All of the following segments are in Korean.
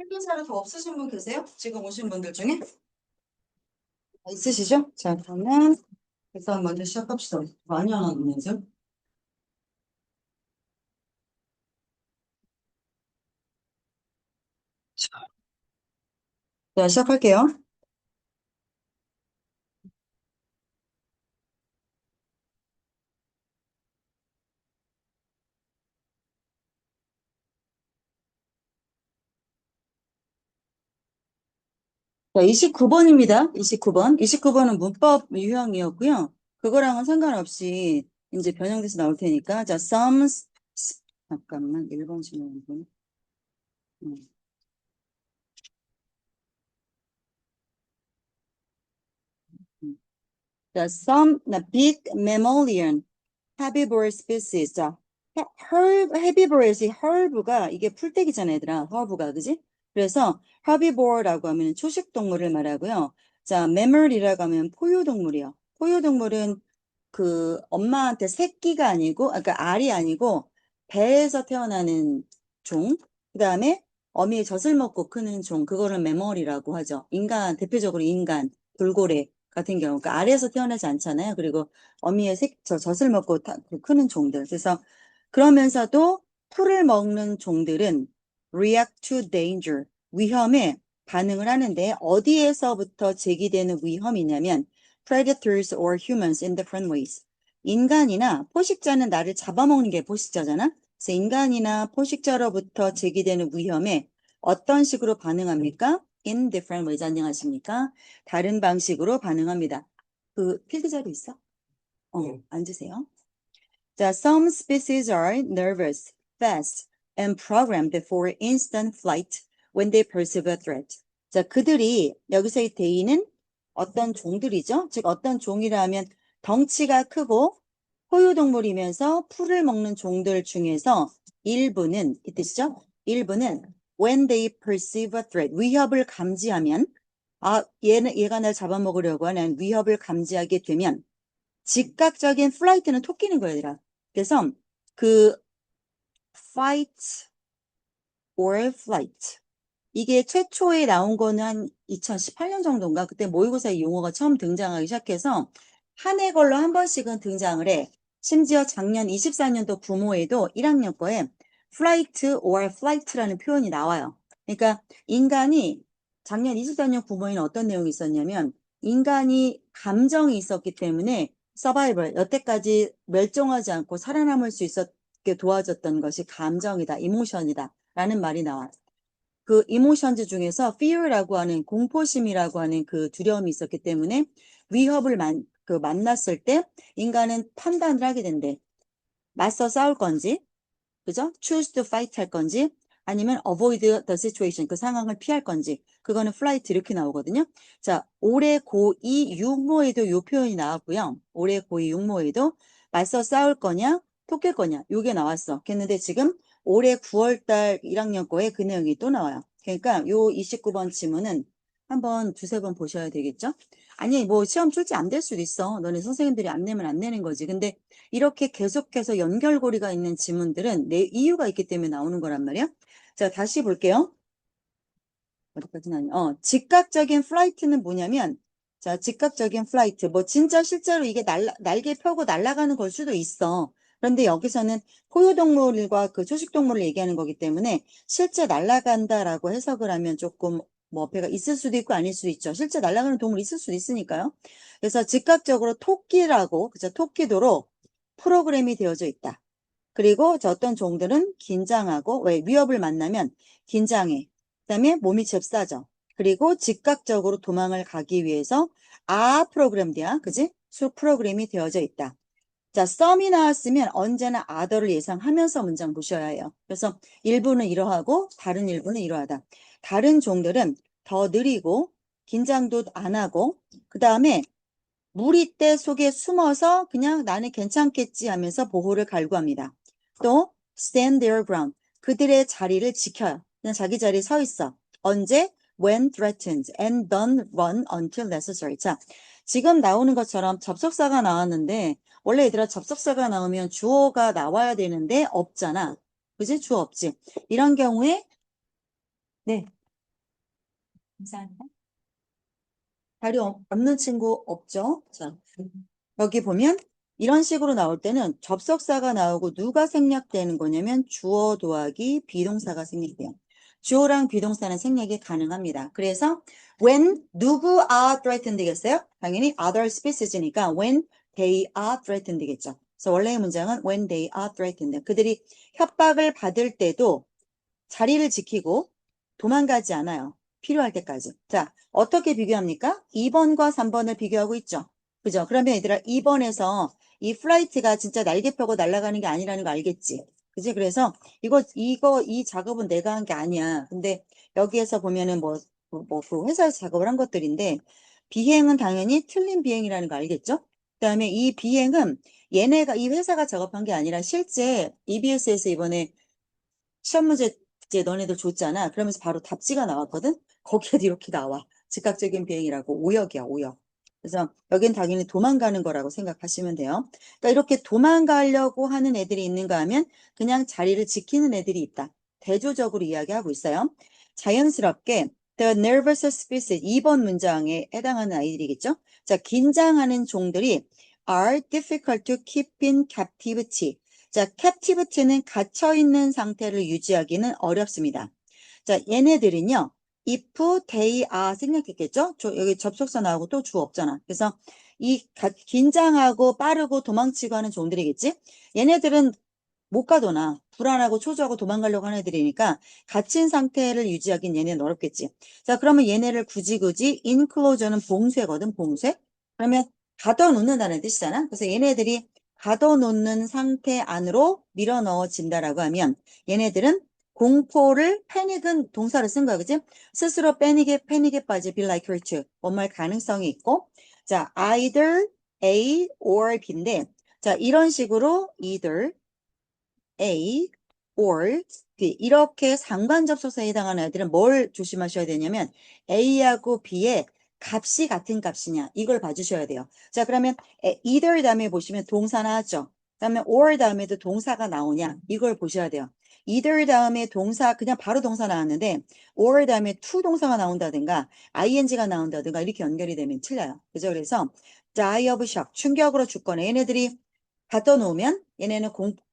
필기사를 더 없으신 분 계세요? 지금 오신 분들 중에? 있으시죠? 자, 그러면 일단 먼저 시작합시다. 많이 안 하면서. 자, 시작할게요. 자, 29번입니다. 29번. 29번은 문법 유형이었고요. 그거랑은 상관없이 이제 변형돼서 나올 테니까. 자, 잠깐만, 1번 질문. 자, big mammalian herbivorous species. 자, herbivorous이 her브가 이게 풀떼기잖아, 얘들아. her브가, 그지? 그래서 herbivore라고 하면 초식 동물을 말하고요. 자, mammal이라고 하면 포유동물이요. 포유동물은 그 엄마한테 새끼가 아니고, 그러니까 알이 아니고 배에서 태어나는 종. 그다음에 어미의 젖을 먹고 크는 종. 그거를 매멀이라고 하죠. 인간, 대표적으로 인간, 돌고래 같은 경우. 그러니까 알에서 태어나지 않잖아요. 그리고 어미의 젖을 먹고 크는 종들. 그래서 그러면서도 풀을 먹는 종들은 react to danger, 위험에 반응을 하는데 어디에서부터 제기되는 위험이냐면 predators or humans in different ways. 인간이나 포식자는 나를 잡아먹는 게 포식자잖아. 그래서 인간이나 포식자로부터 제기되는 위험에 어떤 식으로 반응합니까? In different ways. 안녕하십니까? 다른 방식으로 반응합니다. 그 필드 자료 있어? 앉으세요. 자, some species are nervous, fast, and programmed for instant flight when they perceive a threat. 자, 그들이 여기서의 대의는 어떤 종들이죠? 즉 어떤 종이라면 덩치가 크고 포유동물이면서 풀을 먹는 종들 중에서 일부는 이 뜻이죠? 일부는 when they perceive a threat, 위협을 감지하면 얘가 날 잡아먹으려고 하는 위협을 감지하게 되면 즉각적인 플라이트는 토끼는 거야, 얘들아. 그래서 그 fight or flight 이게 최초에 나온 거는 한 2018년 정도인가? 그때 모의고사 이 용어가 처음 등장하기 시작해서 한 해 걸로 한 번씩은 등장을 해. 심지어 작년 24년도 부모에도 1학년 거에 flight or flight라는 표현이 나와요. 그러니까 인간이 작년 24년 부모에는 어떤 내용이 있었냐면 인간이 감정이 있었기 때문에 서바이벌, 여태까지 멸종하지 않고 살아남을 수 있었게 도와줬던 것이 감정이다, 이모션이다 라는 말이 나와요. 그 이모션즈 중에서 fear라고 하는 공포심이라고 하는 그 두려움이 있었기 때문에 위협을 만났을 때 인간은 판단을 하게 된대. 맞서 싸울 건지, 그죠? choose to fight 할 건지, 아니면 avoid the situation, 그 상황을 피할 건지. 그거는 flight 이렇게 나오거든요. 자, 올해 고2 육모에도 이 표현이 나왔고요. 올해 고2 육모에도 맞서 싸울 거냐, 토낄 거냐, 요게 나왔어. 그랬는데 지금 올해 9월달 1학년 거에 그 내용이 또 나와요. 그러니까 요 29번 지문은 한번 두세 번 보셔야 되겠죠? 아니, 뭐 시험 출제 안 될 수도 있어. 너네 선생님들이 안 내면 안 내는 거지. 근데 이렇게 계속해서 연결고리가 있는 지문들은 내 이유가 있기 때문에 나오는 거란 말이야. 자, 다시 볼게요. 어디까지는 즉각적인 플라이트는 뭐냐면, 자, 즉각적인 플라이트. 뭐, 진짜 실제로 이게 날개 펴고 날아가는 걸 수도 있어. 그런데 여기서는 포유동물과 그 초식동물을 얘기하는 거기 때문에 실제 날아간다라고 해석을 하면 조금 뭐 어폐가 있을 수도 있고 아닐 수도 있죠. 실제 날아가는 동물이 있을 수도 있으니까요. 그래서 즉각적으로 토끼라고, 그죠? 토끼도로 프로그램이 되어져 있다. 그리고 저 어떤 종들은 긴장하고 왜 위협을 만나면 긴장해. 그다음에 몸이 잽싸져. 그리고 즉각적으로 도망을 가기 위해서 프로그램이야. 그지? 수 프로그램이 되어져 있다. 자, 썸이 나왔으면 언제나 other를 예상하면서 문장 보셔야 해요. 그래서 일부는 이러하고 다른 일부는 이러하다. 다른 종들은 더 느리고 긴장도 안 하고 그다음에 무리떼 속에 숨어서 그냥 나는 괜찮겠지 하면서 보호를 갈구합니다. 또 stand their ground. 그들의 자리를 지켜요. 그냥 자기 자리에 서 있어. 언제? When threatened and don't run until necessary. 자, 지금 나오는 것처럼 접속사가 나왔는데 원래 얘들아 접속사가 나오면 주어가 나와야 되는데 없잖아. 그지? 주어 없지. 이런 경우에 네. 감사합니다. 자료 없는 친구 없죠? 자, 여기 보면 이런 식으로 나올 때는 접속사가 나오고 누가 생략되는 거냐면 주어 더하기 비동사가 생략돼요. 주어랑 비동사는 생략이 가능합니다. 그래서 when 누구 are threatened 되겠어요? 당연히 other species니까 when they are threatened 되겠죠. 그래서 원래의 문장은 when they are threatened. 그들이 협박을 받을 때도 자리를 지키고 도망가지 않아요. 필요할 때까지. 자, 어떻게 비교합니까? 2번과 3번을 비교하고 있죠. 그죠? 그러면 얘들아 2번에서 이 플라이트가 진짜 날개 펴고 날아가는 게 아니라는 거 알겠지? 그지? 그래서 이 작업은 내가 한 게 아니야. 근데 여기에서 보면은 그 회사에서 작업을 한 것들인데 비행은 당연히 틀린 비행이라는 거 알겠죠? 그 다음에 이 비행은 이 회사가 작업한 게 아니라 실제 EBS에서 이번에 시험 문제 이제 너네들 줬잖아. 그러면서 바로 답지가 나왔거든. 거기에도 이렇게 나와. 즉각적인 비행이라고 오역이야, 오역. 그래서 여긴 당연히 도망가는 거라고 생각하시면 돼요. 그러니까 이렇게 도망가려고 하는 애들이 있는가 하면 그냥 자리를 지키는 애들이 있다. 대조적으로 이야기하고 있어요. 자연스럽게 The nervous species 2번 문장에 해당하는 아이들이겠죠. 자, 긴장하는 종들이 are difficult to keep in captivity. 자, captivity는 갇혀있는 상태를 유지하기는 어렵습니다. 자, 얘네들은요, if they are 생략했겠죠? 여기 접속사 나오고 또 주 없잖아. 그래서 긴장하고 빠르고 도망치고 하는 종들이겠지? 얘네들은 못 가도나 불안하고 초조하고 도망가려고 하는 애들이니까 갇힌 상태를 유지하긴 얘네는 어렵겠지. 자, 그러면 얘네를 굳이 enclosure는 봉쇄거든, 봉쇄. 그러면 가둬놓는다는 뜻이잖아. 그래서 얘네들이 가둬놓는 상태 안으로 밀어 넣어진다라고 하면 얘네들은 공포를 패닉은 동사를 쓴 거야, 그지? 스스로 패닉에 빠질 be likely to 원말 가능성이 있고 자, either A or B인데 자, 이런 식으로 either A or B 이렇게 상관접속사에 해당하는 애들은 뭘 조심하셔야 되냐면 A하고 B의 값이 같은 값이냐 이걸 봐주셔야 돼요. 자, 그러면 either 다음에 보시면 동사 나왔죠. 그다음에 or 다음에도 동사가 나오냐 이걸 보셔야 돼요. either 다음에 동사 그냥 바로 동사 나왔는데 or 다음에 to 동사가 나온다든가 ing가 나온다든가 이렇게 연결이 되면 틀려요. 그죠? 그래서 die of shock 충격으로 죽거나 얘네들이 갖다 놓으면 얘네는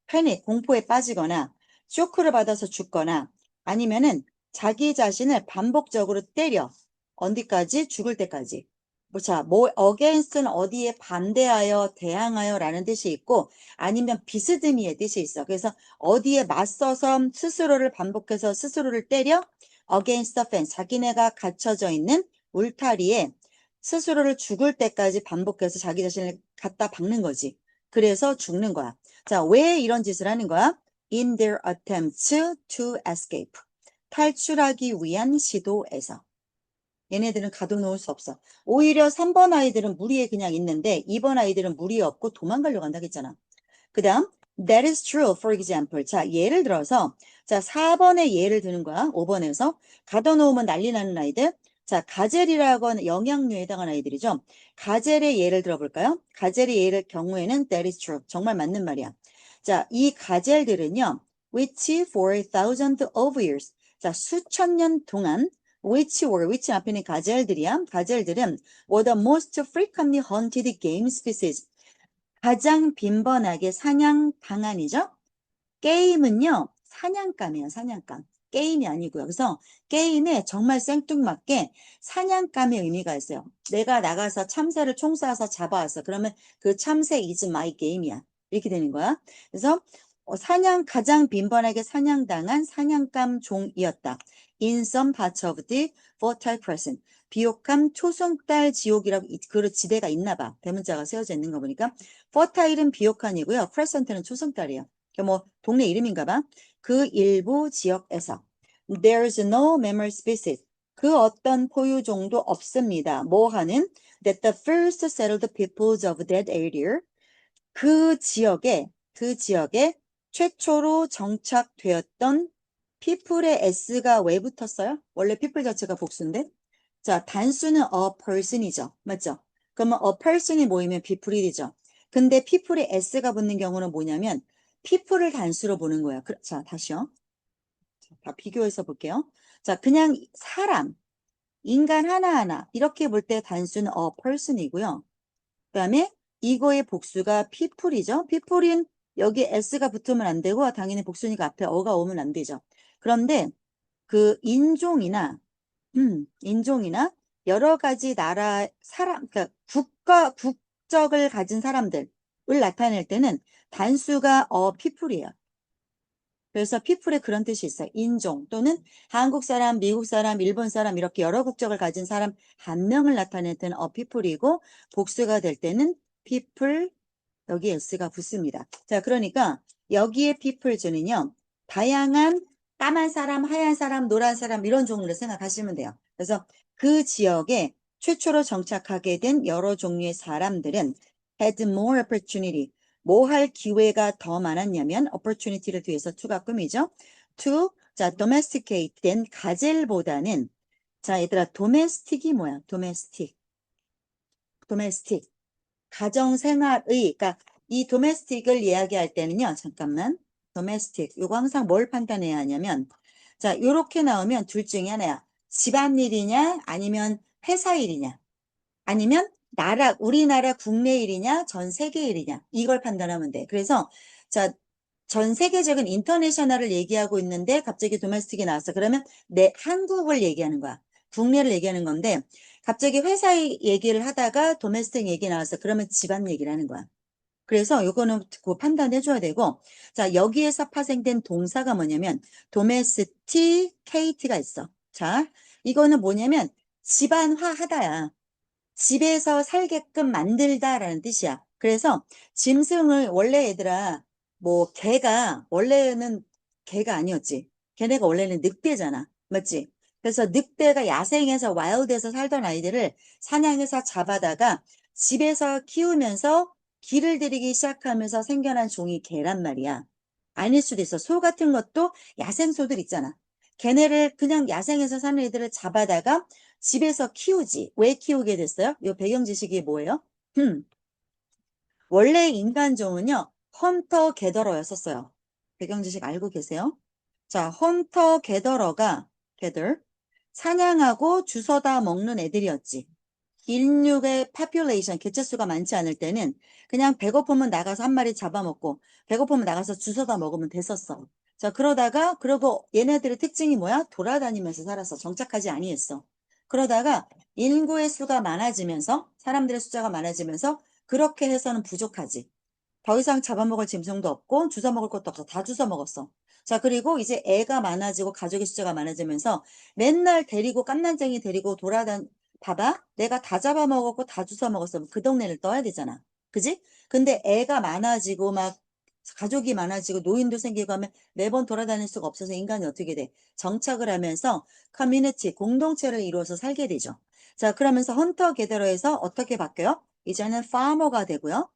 패닉, 공포에 빠지거나 쇼크를 받아서 죽거나 아니면은 자기 자신을 반복적으로 때려. 어디까지? 죽을 때까지. against는 어디에 반대하여, 대항하여 라는 뜻이 있고 아니면 비스듬히의 뜻이 있어. 그래서 어디에 맞서서 스스로를 반복해서 스스로를 때려 against the fence. 자기네가 갇혀져 있는 울타리에 스스로를 죽을 때까지 반복해서 자기 자신을 갖다 박는 거지. 그래서 죽는 거야. 자, 왜 이런 짓을 하는 거야? In their attempts to escape. 탈출하기 위한 시도에서. 얘네들은 가둬놓을 수 없어. 오히려 3번 아이들은 무리에 그냥 있는데 2번 아이들은 무리에 없고 도망가려고 한다고 했잖아. 그 다음, that is true, for example. 자, 예를 들어서, 자, 4번의 예를 드는 거야. 5번에서. 가둬놓으면 난리 나는 아이들. 자, 가젤이라고 하는 영양류에 해당하는 아이들이죠. 가젤의 예를 들어볼까요? 가젤의 예를 경우에는 that is true. 정말 맞는 말이야. 자, 이 가젤들은요, which for thousands of years. 자, 수천 년 동안 which 앞에는 가젤들이야. 가젤들은 were the most frequently hunted game species. 가장 빈번하게 사냥 방안이죠. 게임은요, 사냥감이에요, 사냥감. 게임이 아니고요. 그래서 게임에 정말 생뚱맞게 사냥감의 의미가 있어요. 내가 나가서 참새를 총 쏴서 잡아왔어. 그러면 그 참새 is my game이야. 이렇게 되는 거야. 그래서 가장 빈번하게 사냥당한 사냥감 종이었다. In some parts of the Fertile Crescent. 비옥한 초승달 지옥이라고 그 지대가 있나 봐. 대문자가 세워져 있는 거 보니까. Fertile은 비옥한이고요. Crescent는 초승달이에요. 뭐 동네 이름인가 봐. 그 일부 지역에서 There's no mammal species. 그 어떤 포유종도 없습니다. 뭐 하는? That the first settled peoples of that area. 그 지역에 최초로 정착되었던 people의 s가 왜 붙었어요? 원래 people 자체가 복수인데. 자, 단수는 a person이죠. 맞죠? 그러면 a person이 모이면 people이 되죠. 근데 people에 s가 붙는 경우는 뭐냐면 people을 단수로 보는 거야. 자, 다시요. 다 비교해서 볼게요. 자, 그냥 사람. 인간 하나하나 이렇게 볼 때 단수는 a person이고요. 그 다음에 이거의 복수가 people이죠. people인 여기 s가 붙으면 안 되고 당연히 복수니까 앞에 어가 오면 안 되죠. 그런데 그 인종이나 여러 가지 나라 사람, 그러니까 국적을 가진 사람들을 나타낼 때는 단수가 people이에요. 그래서 people에 그런 뜻이 있어요. 인종 또는 한국 사람, 미국 사람, 일본 사람 이렇게 여러 국적을 가진 사람 한 명을 나타낼 때는 people이고 복수가 될 때는 people 여기 s가 붙습니다. 자, 그러니까 여기에 peoples는요. 다양한 까만 사람, 하얀 사람, 노란 사람 이런 종류로 생각하시면 돼요. 그래서 그 지역에 최초로 정착하게 된 여러 종류의 사람들은 had more opportunity. 뭐 할 기회가 더 많았냐면 opportunity를 뒤에서 to가 꾸미죠. to 자, domesticate 된 가젤보다는 자, 얘들아 domestic이 뭐야? domestic. 가정생활의, 그러니까 이 도메스틱을 이야기할 때는요, 잠깐만. 도메스틱, 요거 항상 뭘 판단해야 하냐면, 자, 요렇게 나오면 둘 중에 하나야. 집안일이냐, 아니면 회사 일이냐, 아니면 우리나라 국내 일이냐, 전 세계 일이냐, 이걸 판단하면 돼. 그래서, 자, 전 세계적인 인터내셔널을 얘기하고 있는데 갑자기 도메스틱이 나왔어. 그러면 내 한국을 얘기하는 거야. 국내를 얘기하는 건데 갑자기 회사 얘기를 하다가 도메스틱 얘기 나왔어. 그러면 집안 얘기를 하는 거야. 그래서 요거는 그 판단해 줘야 되고 자 여기에서 파생된 동사가 뭐냐면 domesticate가 있어. 자 이거는 뭐냐면 집안화 하다야. 집에서 살게끔 만들다라는 뜻이야. 그래서 짐승을 원래 얘들아 뭐 개가 원래는 개가 아니었지. 걔네가 원래는 늑대잖아. 맞지? 그래서 늑대가 야생에서 와일드에서 살던 아이들을 사냥해서 잡아다가 집에서 키우면서 기를 들이기 시작하면서 생겨난 종이 개란 말이야. 아닐 수도 있어. 소 같은 것도 야생소들 있잖아. 걔네를 그냥 야생에서 사는 애들을 잡아다가 집에서 키우지. 왜 키우게 됐어요? 이 배경 지식이 뭐예요? 원래 인간종은요, 헌터 게더러였었어요. 배경 지식 알고 계세요? 자, 헌터 게더러가, 게더, 사냥하고 주워다 먹는 애들이었지. 인류의 population, 개체수가 많지 않을 때는 그냥 배고프면 나가서 한 마리 잡아먹고, 배고프면 나가서 주워다 먹으면 됐었어. 자, 그러고 얘네들의 특징이 뭐야? 돌아다니면서 살았어. 정착하지 아니했어. 그러다가 인구의 수가 많아지면서, 사람들의 숫자가 많아지면서, 그렇게 해서는 부족하지. 더 이상 잡아먹을 짐승도 없고 주워 먹을 것도 없어. 다 주워 먹었어. 자, 그리고 이제 애가 많아지고 가족의 숫자가 많아지면서 맨날 데리고 깜난쟁이 데리고 봐봐. 내가 다 잡아먹었고 다 주워 먹었으면 그 동네를 떠야 되잖아. 그지? 근데 애가 많아지고 막 가족이 많아지고 노인도 생기고 하면 매번 돌아다닐 수가 없어서 인간이 어떻게 돼? 정착을 하면서 커뮤니티, 공동체를 이루어서 살게 되죠. 자, 그러면서 헌터 게더러에서 어떻게 바뀌어요? 이제는 파머가 되고요.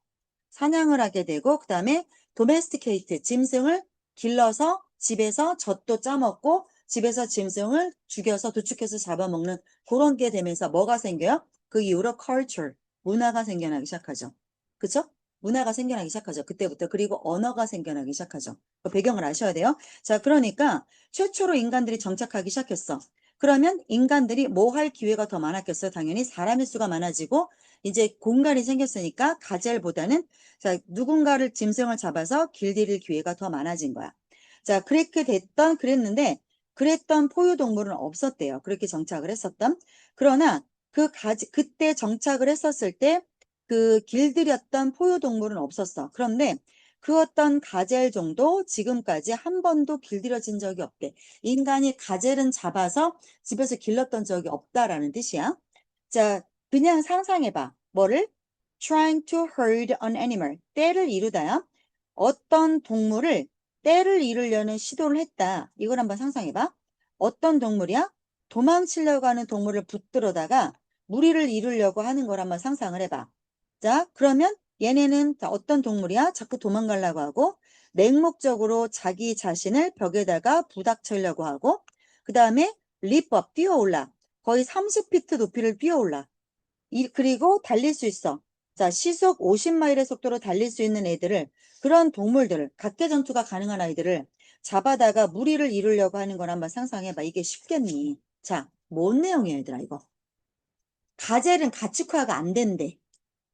사냥을 하게 되고 그 다음에 도메스티케이트 짐승을 길러서 집에서 젖도 짜먹고 집에서 짐승을 죽여서 도축해서 잡아먹는 그런 게 되면서 뭐가 생겨요? 그 이후로 culture, 문화가 생겨나기 시작하죠. 그쵸? 문화가 생겨나기 시작하죠. 그때부터. 그리고 언어가 생겨나기 시작하죠. 그 배경을 아셔야 돼요. 자, 그러니까 최초로 인간들이 정착하기 시작했어. 그러면 인간들이 뭐 할 기회가 더 많았겠어요? 당연히 사람의 수가 많아지고 이제 공간이 생겼으니까 가젤보다는 자, 누군가를 짐승을 잡아서 길들일 기회가 더 많아진 거야. 자, 그랬는데 그랬던 포유동물은 없었대요. 그렇게 정착을 했었던. 그러나 그때 정착을 했었을 때 그 길들였던 포유동물은 없었어. 그런데 그 어떤 가젤종도 지금까지 한 번도 길들여진 적이 없대. 인간이 가젤은 잡아서 집에서 길렀던 적이 없다라는 뜻이야. 자, 그냥 상상해봐. 뭐를? Trying to herd an animal. 떼를 이루다야. 어떤 동물을 떼를 이루려는 시도를 했다. 이걸 한번 상상해봐. 어떤 동물이야? 도망치려고 하는 동물을 붙들어다가 무리를 이루려고 하는 걸 한번 상상을 해봐. 자, 그러면 얘네는 어떤 동물이야? 자꾸 도망가려고 하고 맹목적으로 자기 자신을 벽에다가 부닥치려고 하고 그 다음에 리프업 뛰어올라. 거의 30피트 높이를 뛰어올라. 그리고 달릴 수 있어. 자, 시속 50마일의 속도로 달릴 수 있는 애들을, 그런 동물들을, 각개전투가 가능한 아이들을 잡아다가 무리를 이루려고 하는 걸 한번 상상해봐. 이게 쉽겠니? 자, 뭔 내용이야, 얘들아, 이거? 가젤은 가축화가 안 된대.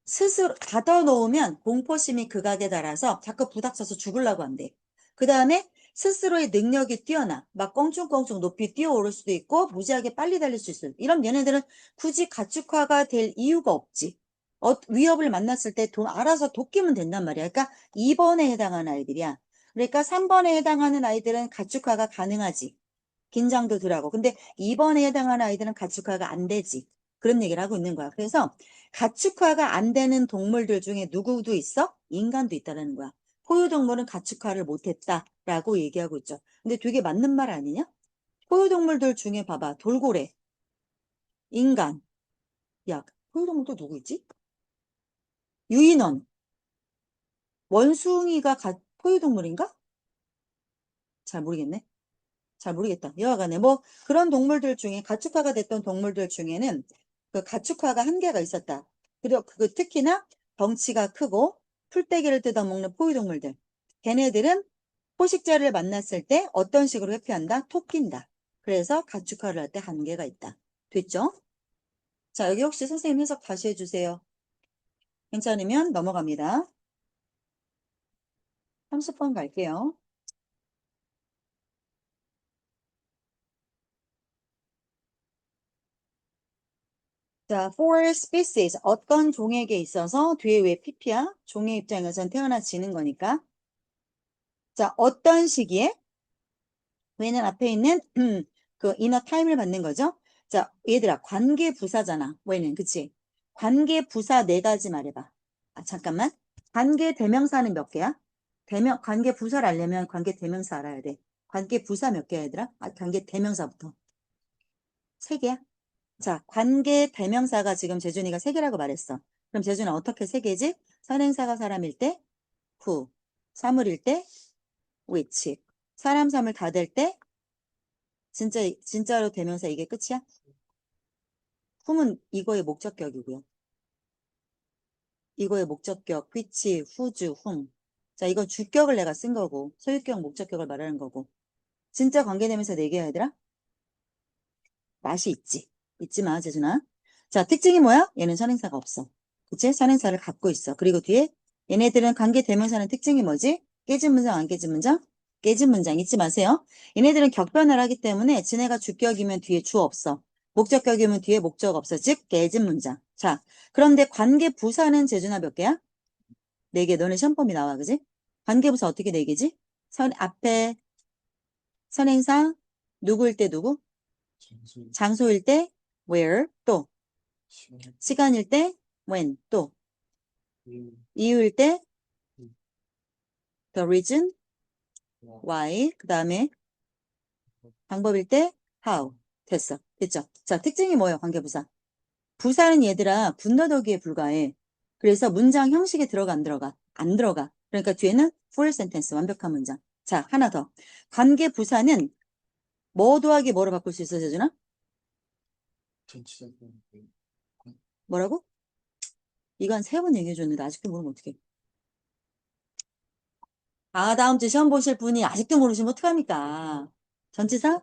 스스로 가둬놓으면 공포심이 극악에 달아서 자꾸 부닥쳐서 죽으려고 한대. 그 다음에 스스로의 능력이 뛰어나. 막 껑충껑충 높이 뛰어오를 수도 있고 무지하게 빨리 달릴 수 있어. 이런 얘네들은 굳이 가축화가 될 이유가 없지. 위협을 만났을 때 알아서 도끼면 된단 말이야. 그러니까 2번에 해당하는 아이들이야. 그러니까 3번에 해당하는 아이들은 가축화가 가능하지. 긴장도 덜하고. 근데 2번에 해당하는 아이들은 가축화가 안 되지. 그런 얘기를 하고 있는 거야. 그래서 가축화가 안 되는 동물들 중에 누구도 있어? 인간도 있다는 거야. 포유동물은 가축화를 못했다라고 얘기하고 있죠. 근데 되게 맞는 말 아니냐? 포유동물들 중에 봐봐. 돌고래, 인간. 야, 포유동물 또 누구 있지? 유인원, 원숭이가 포유동물인가? 잘 모르겠네. 잘 모르겠다. 여하간에 뭐 그런 동물들 중에 가축화가 됐던 동물들 중에는 그 가축화가 한계가 있었다. 그리고 그 특히나 덩치가 크고 풀떼기를 뜯어먹는 포유동물들. 걔네들은 포식자를 만났을 때 어떤 식으로 회피한다? 톡 낀다. 그래서 가축화를 할 때 한계가 있다. 됐죠? 자, 여기 혹시 선생님 해석 다시 해주세요. 괜찮으면 넘어갑니다. 30번 갈게요. 자, for species, 어떤 종에게 있어서 뒤에 왜 pp야? 종의 입장에선 태어나지는 거니까. 자, 어떤 시기에? 왜는 앞에 있는 그 inner time을 받는 거죠. 자, 얘들아, 관계 부사잖아. 왜는, 그치? 관계 부사 네 가지 말해봐. 아, 잠깐만. 관계 대명사는 몇 개야? 관계 부사를 알려면 관계 대명사 알아야 돼. 관계 부사 몇 개야, 얘들아? 아, 관계 대명사부터. 세 개야? 자, 관계 대명사가 지금 재준이가 세 개라고 말했어. 그럼 재준아 어떻게 세 개지? 선행사가 사람일 때 who, 사물일 때 which, 사람 사물 다 될 때 진짜로 대명사 이게 끝이야? whom은 이거의 목적격이고요. 이거의 목적격 which, whose, whom. 자, 이건 주격을 내가 쓴 거고 소유격, 목적격을 말하는 거고. 진짜 관계 대명사 네 개야, 얘들아? 맛이 있지. 있지 마, 재준아. 자, 특징이 뭐야? 얘는 선행사가 없어. 그치? 선행사를 갖고 있어. 그리고 뒤에 얘네들은 관계 대명사는 특징이 뭐지? 깨진 문장, 안 깨진 문장? 깨진 문장 잊지 마세요. 얘네들은 격변을 하기 때문에 지네가 주격이면 뒤에 주 없어. 목적격이면 뒤에 목적 없어. 즉, 깨진 문장. 자, 그런데 관계 부사는 재준아 몇 개야? 네 개. 너네 시험범위 나와, 그지? 관계 부사 어떻게 네 개지? 앞에 선행사, 누구일 때 누구? 장소일 때 where, 또 시간일 때 when, 또 이유일 때 the reason, why, 그 다음에 방법일 때 how. 됐어. 됐죠? 자, 특징이 뭐예요? 관계부사. 부사는 얘들아 분너더기에 불과해. 그래서 문장 형식에 들어가 안 들어가? 안 들어가. 그러니까 뒤에는 full sentence, 완벽한 문장. 자, 하나 더. 관계부사는 뭐 더하기 뭐로 바꿀 수 있어, 재준아? 뭐라고? 이거 한 세 번 얘기해 줬는데 아직도 모르면 어떡해. 아, 다음 주 시험 보실 분이 아직도 모르시면 어떡합니까? 전치사?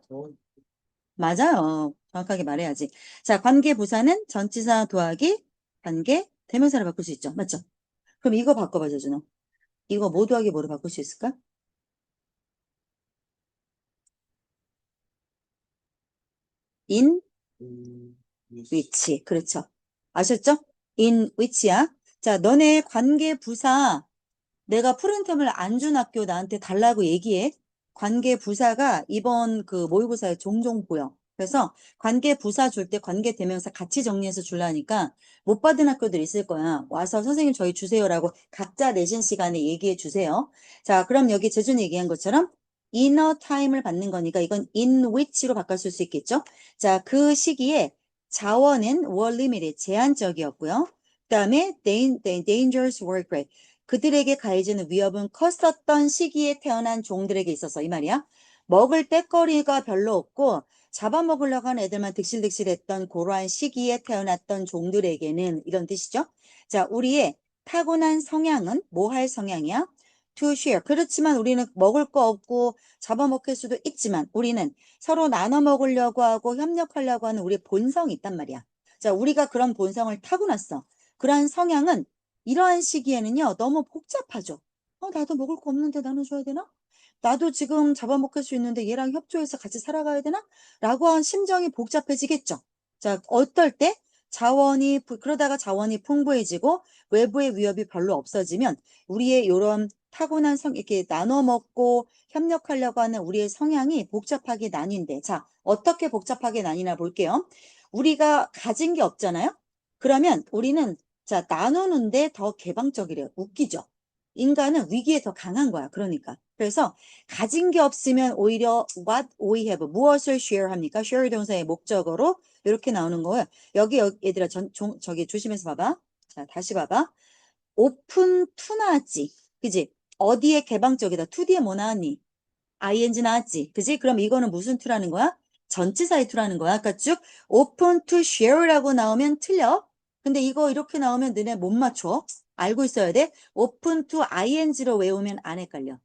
맞아요. 정확하게 말해야지. 자, 관계 부사는 전치사 더하기 관계 대명사로 바꿀 수 있죠. 맞죠? 그럼 이거 바꿔봐, 저준호. 이거 뭐 더하기 뭐로 바꿀 수 있을까? in which. 그렇죠. 아셨죠? in which야. 자, 너네 관계 부사 내가 푸른템을 안 준 학교 나한테 달라고 얘기해. 관계 부사가 이번 그 모의고사에 종종 보여. 그래서 관계 부사 줄 때 관계 대명사 같이 정리해서 줄라니까 못 받은 학교들 있을 거야. 와서 선생님 저희 주세요라고 각자 내신 시간에 얘기해 주세요. 자, 그럼 여기 재준이 얘기한 것처럼 inner time을 받는 거니까 이건 in which로 바꿔 쓸 수 있겠죠? 자, 그 시기에 자원은 were limited, 제한적이었고요. 그 다음에 dangers were great. 그들에게 가해지는 위협은 컸었던 시기에 태어난 종들에게 있어서 이 말이야. 먹을 때거리가 별로 없고 잡아먹으려고 하는 애들만 득실득실했던 그러한 시기에 태어났던 종들에게는 이런 뜻이죠. 자, 우리의 타고난 성향은 뭐 할 성향이야? to share. 그렇지만 우리는 먹을 거 없고 잡아먹힐 수도 있지만 우리는 서로 나눠 먹으려고 하고 협력하려고 하는 우리의 본성이 있단 말이야. 자, 우리가 그런 본성을 타고났어. 그러한 성향은 이러한 시기에는요, 너무 복잡하죠. 나도 먹을 거 없는데 나눠줘야 되나? 나도 지금 잡아먹힐 수 있는데 얘랑 협조해서 같이 살아가야 되나? 라고 한 심정이 복잡해지겠죠. 자, 어떨 때 그러다가 자원이 풍부해지고 외부의 위협이 별로 없어지면 우리의 이런 타고난 이렇게 나눠 먹고 협력하려고 하는 우리의 성향이 복잡하게 나뉜대. 자, 어떻게 복잡하게 나뉘나 볼게요. 우리가 가진 게 없잖아요? 그러면 우리는 자, 나누는데 더 개방적이래요. 웃기죠? 인간은 위기에 더 강한 거야. 그러니까. 그래서 가진 게 없으면 오히려 what we have, 무엇을 share 합니까? share 동사의 목적어로 이렇게 나오는 거예요. 여기 얘들아 저기 조심해서 봐봐. 자, 다시 봐봐. 오픈 투 나왔지. 그지? 어디에 개방적이다. 2D에 뭐 나왔니? ing 나왔지. 그지? 그럼 이거는 무슨 투라는 거야? 전치사의 투라는 거야. 아까 쭉 open to share라고 나오면 틀려. 근데 이거 이렇게 나오면 너네 못 맞춰. 알고 있어야 돼. open to ing로 외우면 안 헷갈려.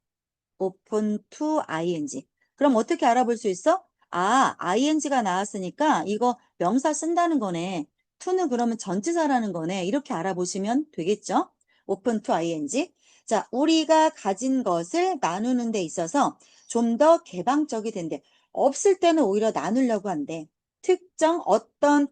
open to ing. 그럼 어떻게 알아볼 수 있어? ing가 나왔으니까 이거 명사 쓴다는 거네. to는 그러면 전치사라는 거네. 이렇게 알아보시면 되겠죠? open to ing. 자, 우리가 가진 것을 나누는 데 있어서 좀 더 개방적이 된대. 없을 때는 오히려 나누려고 한대. 특정 어떤,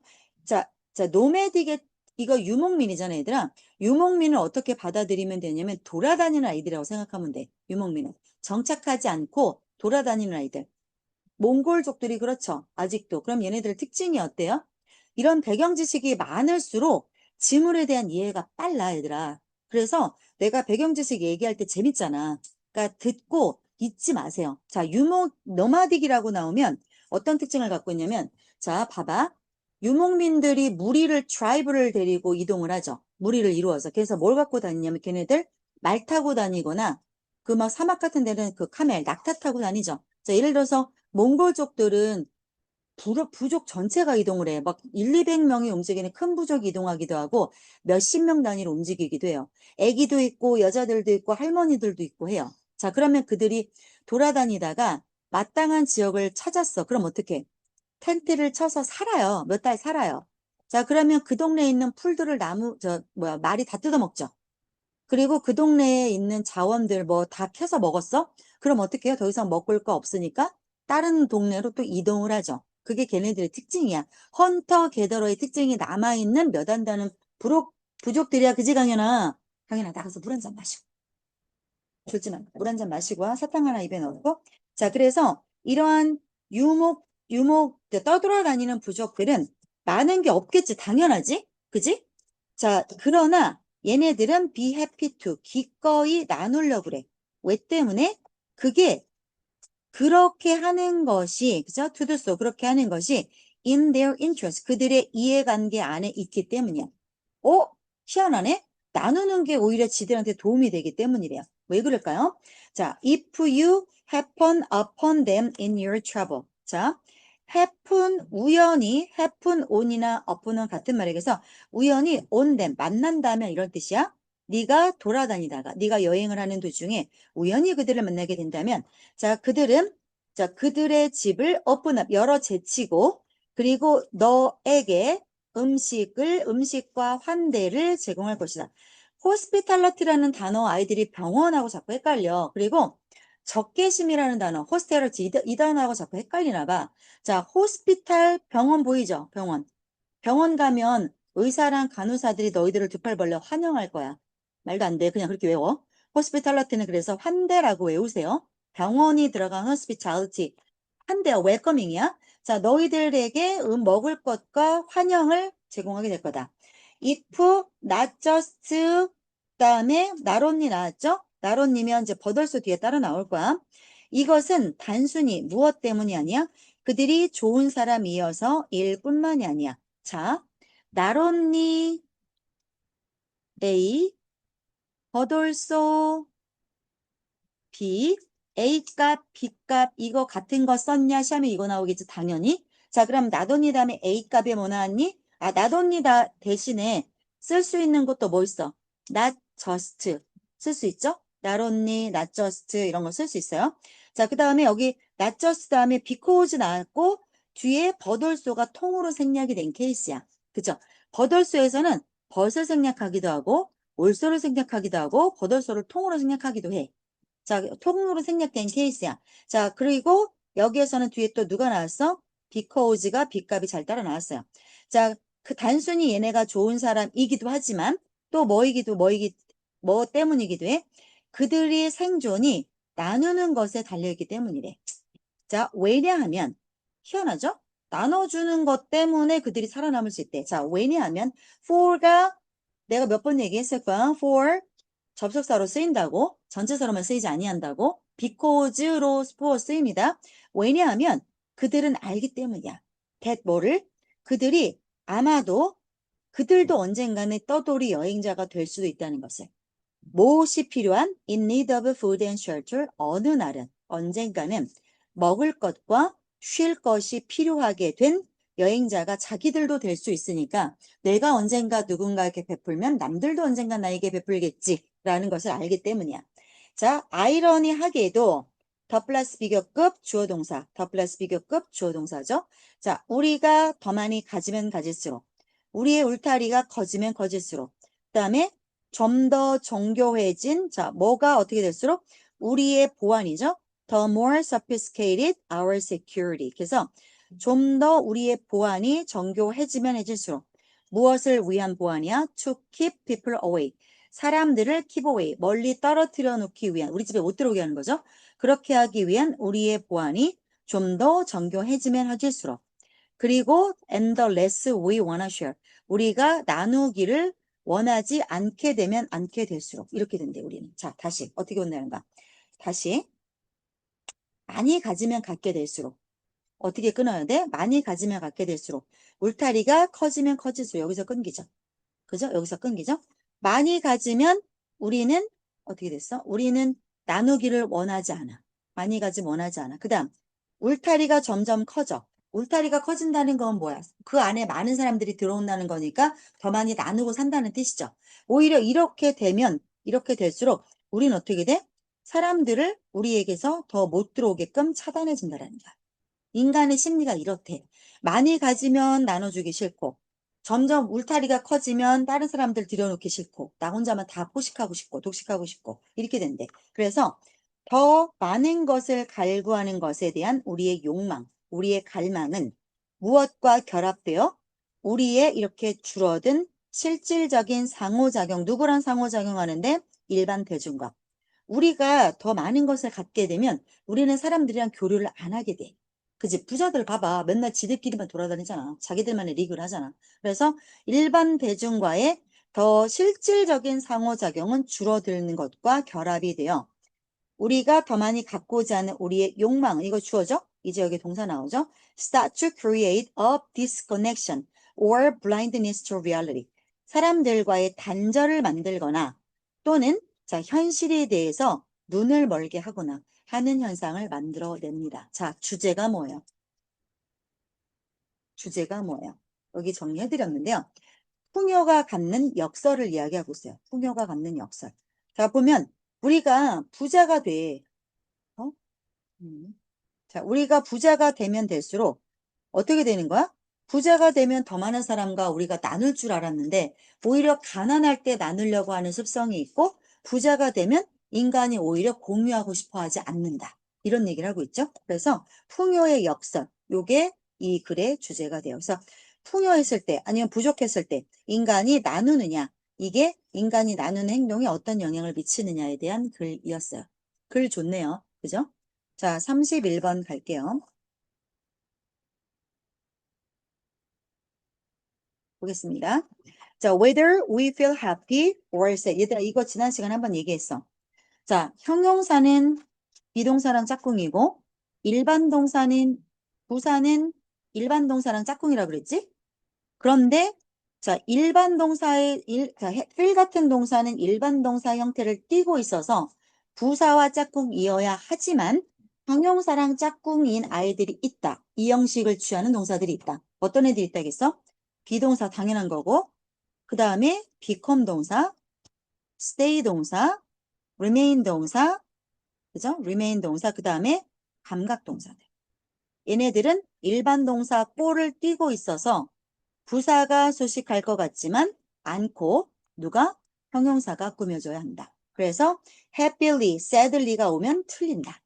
노매딕의, 이거 유목민이잖아, 얘들아. 유목민을 어떻게 받아들이면 되냐면 돌아다니는 아이들이라고 생각하면 돼. 유목민은. 정착하지 않고 돌아다니는 아이들. 몽골족들이 그렇죠. 아직도. 그럼 얘네들 특징이 어때요? 이런 배경 지식이 많을수록 지물에 대한 이해가 빨라, 얘들아. 그래서 내가 배경 지식 얘기할 때 재밌잖아. 그러니까 듣고 잊지 마세요. 자, 노마딕이라고 나오면 어떤 특징을 갖고 있냐면, 자, 봐봐. 유목민들이 무리를, 트라이브를 데리고 이동을 하죠. 무리를 이루어서. 그래서 뭘 갖고 다니냐면 걔네들 말 타고 다니거나 그 막 사막 같은 데는 그 카멜, 낙타 타고 다니죠. 자, 예를 들어서 몽골족들은 부족 전체가 이동을 해. 막 1, 200명이 움직이는 큰 부족이 이동하기도 하고 몇십 명 단위로 움직이기도 해요. 애기도 있고 여자들도 있고 할머니들도 있고 해요. 자, 그러면 그들이 돌아다니다가 마땅한 지역을 찾았어. 그럼 어떻게? 텐트를 쳐서 살아요. 몇 달 살아요. 자, 그러면 그 동네에 있는 풀들을 말이 다 뜯어먹죠. 그리고 그 동네에 있는 자원들 뭐 다 캐서 먹었어? 그럼 어떻게 해요? 더 이상 먹을 거 없으니까 다른 동네로 또 이동을 하죠. 그게 걔네들의 특징이야. 헌터 게더러의 특징이 남아있는 몇 안 되는 부족들이야. 그지, 강연아? 강연아, 나가서 물 한 잔 마시고. 좋지만 물 한 잔 마시고 와. 사탕 하나 입에 넣고. 자, 그래서 이러한 떠돌아다니는 부족들은 많은 게 없겠지. 당연하지? 그지? 자, 그러나 얘네들은 be happy to 기꺼이 나누려고 그래. 왜 때문에? 그게 그렇게 하는 것이, 그죠? to do so, 그렇게 하는 것이 in their interest, 그들의 이해관계 안에 있기 때문이야. 희한하네? 나누는 게 오히려 지들한테 도움이 되기 때문이래요. 왜 그럴까요? 자, if you happen upon them in your trouble. 자, 우연히, happen on이나 upon은 같은 말이에요. 그래서 우연히 on them, 만난다면 이런 뜻이야. 네가 돌아다니다가, 네가 여행을 하는 도중에 우연히 그들을 만나게 된다면, 자, 그들의 집을 open up, 열어 제치고, 그리고 너에게 음식과 환대를 제공할 것이다. 호스피탈러티라는 단어 아이들이 병원하고 자꾸 헷갈려. 그리고 적개심이라는 단어, 호스테러티 이 단어하고 자꾸 헷갈리나 봐. 자, 호스피탈 병원 보이죠? 병원 가면 의사랑 간호사들이 너희들을 두 팔 벌려 환영할 거야. 말도 안 돼. 그냥 그렇게 외워. 호스피탈러티는 그래서 환대라고 외우세요. 병원이 들어간 호스피탈리티. 환대야, 웰커밍이야. 자, 너희들에게 먹을 것과 환영을 제공하게 될 거다. if not just 그다음에 나론니 나왔죠? 나론니면 이제 버덜소 뒤에 따라 나올 거야. 이것은 단순히 무엇 때문이 아니야? 그들이 좋은 사람이어서 일뿐만이 아니야. 자, 나론니 A, 버돌소 B, A값, B값 이거 같은 거 썼냐? 시험에 이거 나오겠지 당연히. 자, 그럼 나돈니 다음에 A값에 뭐 나왔니? 나돈니 대신에 쓸 수 있는 것도 뭐 있어? not just 쓸 수 있죠? not only, not just 이런 거 쓸 수 있어요. 자, 그 다음에 여기 not just 다음에 because 나왔고 뒤에 but also가 통으로 생략이 된 케이스야. 그죠? but also에서는 but을 생략하기도 하고 also를 생략하기도 하고 but also를 통으로 생략하기도 해. 자, 통으로 생략된 케이스야. 자, 그리고 여기에서는 뒤에 또 누가 나왔어? because가 B값이 잘 따라 나왔어요. 자, 그 단순히 얘네가 좋은 사람이기도 하지만 또 뭐 때문이기도 해? 그들의 생존이 나누는 것에 달려있기 때문이래. 자, 왜냐하면 희한하죠? 나눠주는 것 때문에 그들이 살아남을 수 있대. 자, 왜냐하면 for가 내가 몇 번 얘기했을 거야. for 접속사로 쓰인다고, 전체사로만 쓰이지 아니한다고, because로 for 쓰입니다. 왜냐하면 그들은 알기 때문이야. that 뭐를? 그들이 아마도 그들도 언젠가는 떠돌이 여행자가 될 수도 있다는 것을. 무엇이 필요한? In need of food and shelter. 어느 날은, 언젠가는 먹을 것과 쉴 것이 필요하게 된 여행자가 자기들도 될 수 있으니까 내가 언젠가 누군가에게 베풀면 남들도 언젠가 나에게 베풀겠지라는 것을 알기 때문이야. 자, 아이러니하게도 더 플러스 비교급 주어동사, 더 플러스 비교급 주어동사죠. 자, 우리가 더 많이 가지면 가질수록, 우리의 울타리가 커지면 커질수록, 그 다음에 좀 더 정교해진, 자, 뭐가 어떻게 될수록 우리의 보안이죠. The more sophisticated our security. 그래서 좀 더 우리의 보안이 정교해지면 해질수록 무엇을 위한 보안이야? To keep people away. 사람들을 keep away, 멀리 떨어뜨려 놓기 위한, 우리 집에 못 들어오게 하는 거죠. 그렇게 하기 위한 우리의 보안이 좀 더 정교해지면 해질수록. 그리고 and the less we wanna share. 우리가 나누기를 원하지 않게 되면 않게 될수록 이렇게 된대 우리는. 자, 다시 어떻게 본다는가? 다시 많이 가지면 갖게 될수록 어떻게 끊어야 돼? 많이 가지면 갖게 될수록 울타리가 커지면 커질수록 여기서 끊기죠. 그죠? 여기서 끊기죠? 많이 가지면 우리는 어떻게 됐어? 우리는 나누기를 원하지 않아. 많이 가지면 원하지 않아. 그 다음 울타리가 점점 커져. 울타리가 커진다는 건 뭐야? 그 안에 많은 사람들이 들어온다는 거니까 더 많이 나누고 산다는 뜻이죠. 오히려 이렇게 되면 이렇게 될수록 우리는 어떻게 돼? 사람들을 우리에게서 더 못 들어오게끔 차단해 준다는 거야. 인간의 심리가 이렇대. 많이 가지면 나눠주기 싫고 점점 울타리가 커지면 다른 사람들 들여놓기 싫고 나 혼자만 다 포식하고 싶고 독식하고 싶고 이렇게 된대. 그래서 더 많은 것을 갈구하는 것에 대한 우리의 욕망, 우리의 갈망은 무엇과 결합되어 우리의 이렇게 줄어든 실질적인 상호작용, 누구랑 상호작용하는데? 일반 대중과. 우리가 더 많은 것을 갖게 되면 우리는 사람들이랑 교류를 안 하게 돼. 그지? 부자들 봐봐. 맨날 지들끼리만 돌아다니잖아. 자기들만의 리그를 하잖아. 그래서 일반 대중과의 더 실질적인 상호작용은 줄어드는 것과 결합이 되어 우리가 더 많이 갖고자 하는 우리의 욕망, 이거 주어져? 이제 여기 동사 나오죠? Start to create a disconnection or blindness to reality. 사람들과의 단절을 만들거나 또는 자, 현실에 대해서 눈을 멀게 하거나 하는 현상을 만들어냅니다. 자, 주제가 뭐예요? 주제가 뭐예요? 여기 정리해드렸는데요. 풍요가 갖는 역설을 이야기하고 있어요. 풍요가 갖는 역설. 자, 보면 우리가 부자가 돼. 어? 자, 우리가 부자가 되면 될수록 어떻게 되는 거야? 부자가 되면 더 많은 사람과 우리가 나눌 줄 알았는데 오히려 가난할 때 나누려고 하는 습성이 있고 부자가 되면 인간이 오히려 공유하고 싶어 하지 않는다. 이런 얘기를 하고 있죠. 그래서 풍요의 역설, 요게 이 글의 주제가 돼요. 그래서 풍요했을 때 아니면 부족했을 때 인간이 나누느냐, 이게 인간이 나누는 행동에 어떤 영향을 미치느냐에 대한 글이었어요. 글 좋네요. 그죠? 자, 31번 갈게요. 보겠습니다. 자, whether we feel happy or sad. 얘들아, 이거 지난 시간에 한번 얘기했어. 자, 형용사는 비동사랑 짝꿍이고, 일반 동사는, 부사는 일반 동사랑 짝꿍이라고 그랬지? 그런데, 자, 일반 동사의, feel 같은 동사는 일반 동사 형태를 띠고 있어서 부사와 짝꿍이어야 하지만, 형용사랑 짝꿍인 아이들이 있다. 이 형식을 취하는 동사들이 있다. 어떤 애들이 있다겠어? 비동사 당연한 거고, 그 다음에 become 동사, stay 동사, remain 동사, 그죠? remain 동사, 그 다음에 감각 동사들. 얘네들은 일반 동사 꼴을 띄고 있어서 부사가 수식할 것 같지만 않고 누가? 형용사가 꾸며줘야 한다. 그래서 happily, sadly가 오면 틀린다.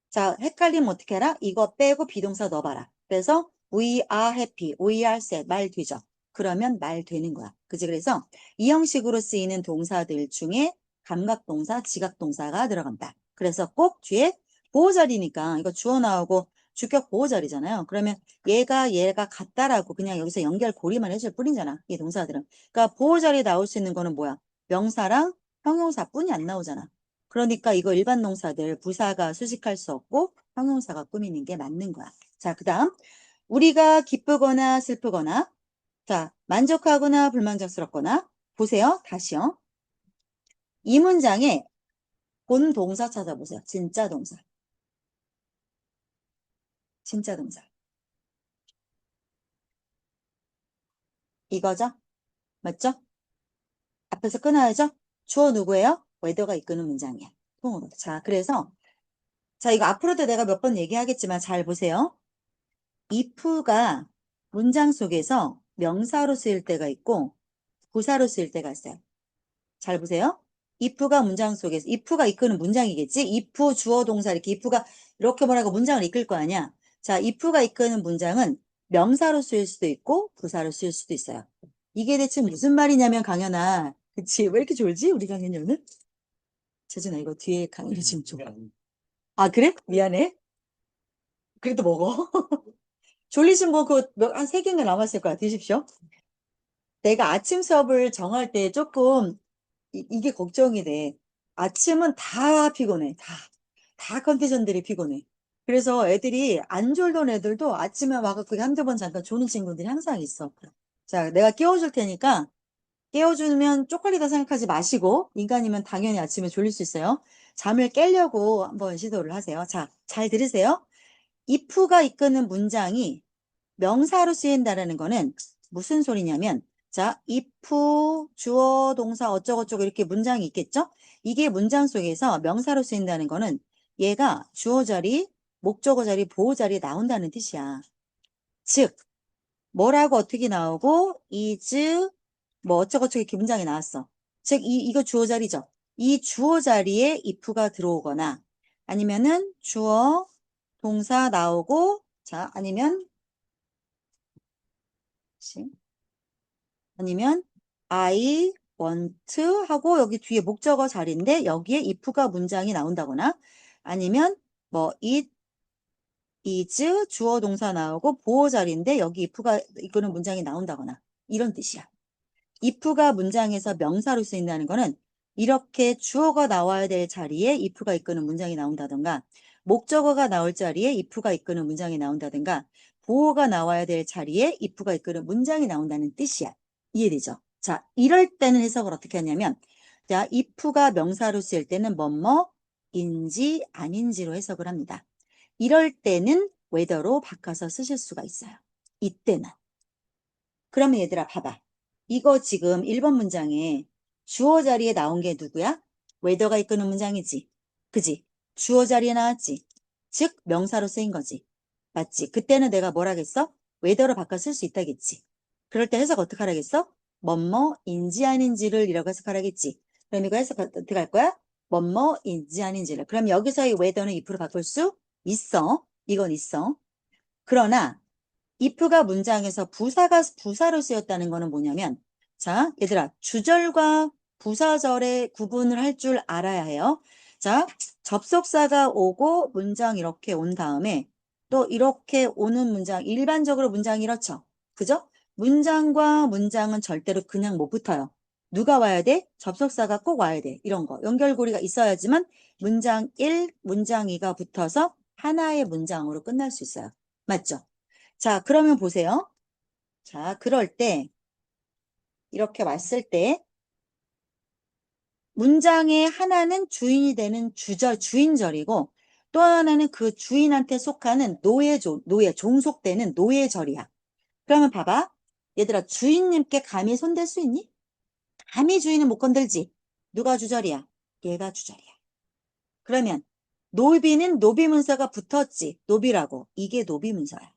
자, 헷갈리면 어떻게 해라? 이거 빼고 비동사 넣어봐라. 그래서 we are happy, we are sad 말 되죠. 그러면 말 되는 거야. 그지? 그래서 이 형식으로 쓰이는 동사들 중에 감각동사, 지각동사가 들어간다. 그래서 꼭 뒤에 보호자리니까 이거 주어 나오고 주격 보호자리잖아요. 그러면 얘가 같다라고 그냥 여기서 연결고리만 해줄 뿐이잖아. 이 동사들은. 그러니까 보호자리에 나올 수 있는 거는 뭐야? 명사랑 형용사뿐이 안 나오잖아. 그러니까 이거 일반 동사들 부사가 수식할 수 없고 형용사가 꾸미는 게 맞는 거야. 자, 그 다음 우리가 기쁘거나 슬프거나 자, 만족하거나 불만족스럽거나 보세요. 다시요. 이 문장에 본 동사 찾아보세요. 진짜 동사. 진짜 동사. 이거죠? 맞죠? 앞에서 끊어야죠? 주어 누구예요? 웨더가 이끄는 문장이야. 통으로. 자, 그래서 자, 이거 앞으로도 내가 몇 번 얘기하겠지만 잘 보세요. if가 문장 속에서 명사로 쓰일 때가 있고 부사로 쓰일 때가 있어요. 잘 보세요. if가 문장 속에서 if가 이끄는 문장이겠지. if 주어 동사 이렇게 if가 이렇게 뭐라고 문장을 이끌 거 아니야. 자, if가 이끄는 문장은 명사로 쓰일 수도 있고 부사로 쓰일 수도 있어요. 이게 대체 무슨 말이냐면 강연아. 그치? 왜 이렇게 졸지? 우리 강연이 오늘? 재준아 이거 뒤에 강연이 지금 좀. 아 그래? 미안해. 그래도 먹어. 졸리신 분 그 한 3개인가 남았을 거야. 드십시오. 내가 아침 수업을 정할 때 조금 이게 걱정이 돼. 아침은 다 피곤해. 다 컨디션들이 피곤해. 그래서 애들이 안 졸던 애들도 아침에 와갖고 한두 번 잠깐 조는 친구들이 항상 있어. 자, 내가 깨워줄 테니까 깨워주면 쪽팔리다 생각하지 마시고 인간이면 당연히 아침에 졸릴 수 있어요. 잠을 깨려고 한번 시도를 하세요. 자, 잘 들으세요. if가 이끄는 문장이 명사로 쓰인다라는 거는 무슨 소리냐면 자, if, 주어, 동사 어쩌고저쩌고 이렇게 문장이 있겠죠? 이게 문장 속에서 명사로 쓰인다는 거는 얘가 주어 자리, 목적어 자리, 보호 자리에 나온다는 뜻이야. 즉, 뭐라고 어떻게 나오고 is, 뭐 어쩌고저쩌고 이렇게 문장이 나왔어. 즉, 이거 주어 자리죠? 이 주어 자리에 if가 들어오거나 아니면은 주어, 동사 나오고 자, 아니면 I want 하고 여기 뒤에 목적어 자리인데 여기에 if가 문장이 나온다거나 아니면 뭐 it is 주어 동사 나오고 보호 자리인데 여기 if가 이끄는 문장이 나온다거나 이런 뜻이야. if가 문장에서 명사로 쓰인다는 거는 이렇게 주어가 나와야 될 자리에 if가 이끄는 문장이 나온다든가 목적어가 나올 자리에 if가 이끄는 문장이 나온다든가 보호가 나와야 될 자리에 if가 이끄는 문장이 나온다는 뜻이야. 이해되죠? 자, 이럴 때는 해석을 어떻게 하냐면 자, if가 명사로 쓰일 때는 뭐뭐인지 아닌지로 해석을 합니다. 이럴 때는 whether로 바꿔서 쓰실 수가 있어요. 이때는. 그러면 얘들아 봐봐. 이거 지금 1번 문장에 주어 자리에 나온 게 누구야? whether가 이끄는 문장이지. 그지? 주어 자리에 나왔지. 즉 명사로 쓰인 거지. 맞지? 그때는 내가 뭐라겠어? whether로 바꿔 쓸 수 있다겠지. 그럴 때 해석 어떻게 하라겠어? 뭐뭐인지 아닌지를 이라고 해석하라겠지. 그럼 이거 해석 어떻게 할 거야? 뭐뭐인지 아닌지를. 그럼 여기서의 whether는 if로 바꿀 수 있어. 이건 있어. 그러나 if가 문장에서 부사로 쓰였다는 거는 뭐냐면 자, 얘들아 주절과 부사절의 구분을 할 줄 알아야 해요. 자, 접속사가 오고 문장 이렇게 온 다음에 또 이렇게 오는 문장 일반적으로 문장이 이렇죠. 그죠? 문장과 문장은 절대로 그냥 못 붙어요. 누가 와야 돼? 접속사가 꼭 와야 돼. 이런 거. 연결고리가 있어야지만 문장 1, 문장 2가 붙어서 하나의 문장으로 끝날 수 있어요. 맞죠? 자, 그러면 보세요. 자, 그럴 때, 이렇게 왔을 때, 문장의 하나는 주인이 되는 주인절이고, 또 하나는 그 주인한테 속하는 종속되는 노예절이야. 그러면 봐봐. 얘들아, 주인님께 감히 손댈 수 있니? 감히 주인은 못 건들지. 누가 주절이야? 얘가 주절이야. 그러면 노비는 노비문서가 붙었지. 노비라고. 이게 노비문서야.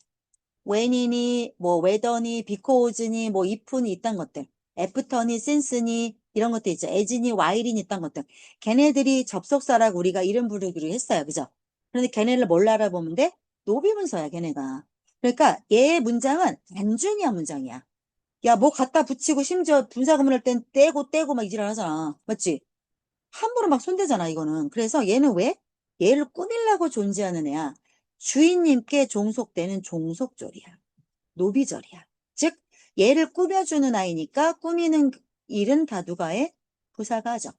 when이니 뭐 whether니 because니 뭐 if니 이딴 것들. after니 since니 이런 것도 있죠. as니 while이니 이딴 것들. 걔네들이 접속사라고 우리가 이름 부르기로 했어요. 그죠? 그런데 걔네를 뭘 알아보면 돼? 노비문서야 걔네가. 그러니까 얘의 문장은 안중이야 문장이야. 야, 뭐 갖다 붙이고 심지어 분사구문할 땐 떼고 막 이지랄하잖아. 맞지? 함부로 막 손대잖아, 이거는. 그래서 얘는 왜? 얘를 꾸밀라고 존재하는 애야. 주인님께 종속되는 종속절이야. 노비절이야. 즉, 얘를 꾸며주는 아이니까 꾸미는 일은 다 누가 해? 부사가 하죠.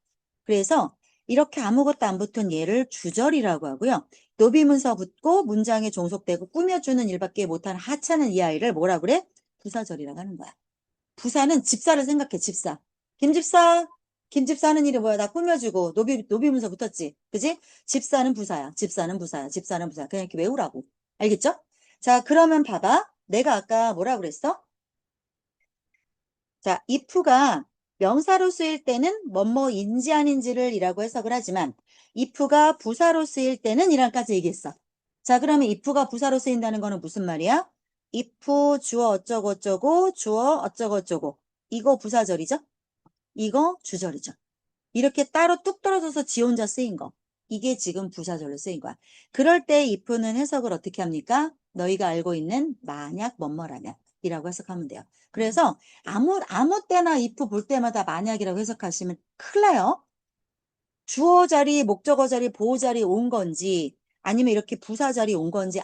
그래서 이렇게 아무것도 안 붙은 얘를 주절이라고 하고요. 노비문서 붙고 문장에 종속되고 꾸며주는 일밖에 못하는 하찮은 이 아이를 뭐라 그래? 부사절이라고 하는 거야. 부사는 집사를 생각해, 집사. 김집사, 김집사 하는 일이 뭐야? 나 꾸며주고, 노비문서 붙었지. 그지? 집사는 부사야. 집사는 부사야. 집사는 부사야. 그냥 이렇게 외우라고. 알겠죠? 자, 그러면 봐봐. 내가 아까 뭐라 그랬어? 자, if가 명사로 쓰일 때는 뭐뭐인지 아닌지를 이라고 해석을 하지만, if가 부사로 쓰일 때는 이란까지 얘기했어. 자, 그러면 if가 부사로 쓰인다는 거는 무슨 말이야? if 주어 어쩌고 어쩌고, 주어 어쩌고 어쩌고. 이거 부사절이죠? 이거 주절이죠. 이렇게 따로 뚝 떨어져서 지 혼자 쓰인 거. 이게 지금 부사절로 쓰인 거야. 그럴 때 if는 해석을 어떻게 합니까? 너희가 알고 있는 만약 뭐뭐라면 이라고 해석하면 돼요. 그래서 아무 때나 if 볼 때마다 만약이라고 해석하시면 큰일 나요. 주어 자리, 목적어 자리, 보호 자리 온 건지 아니면 이렇게 부사 자리 온 건지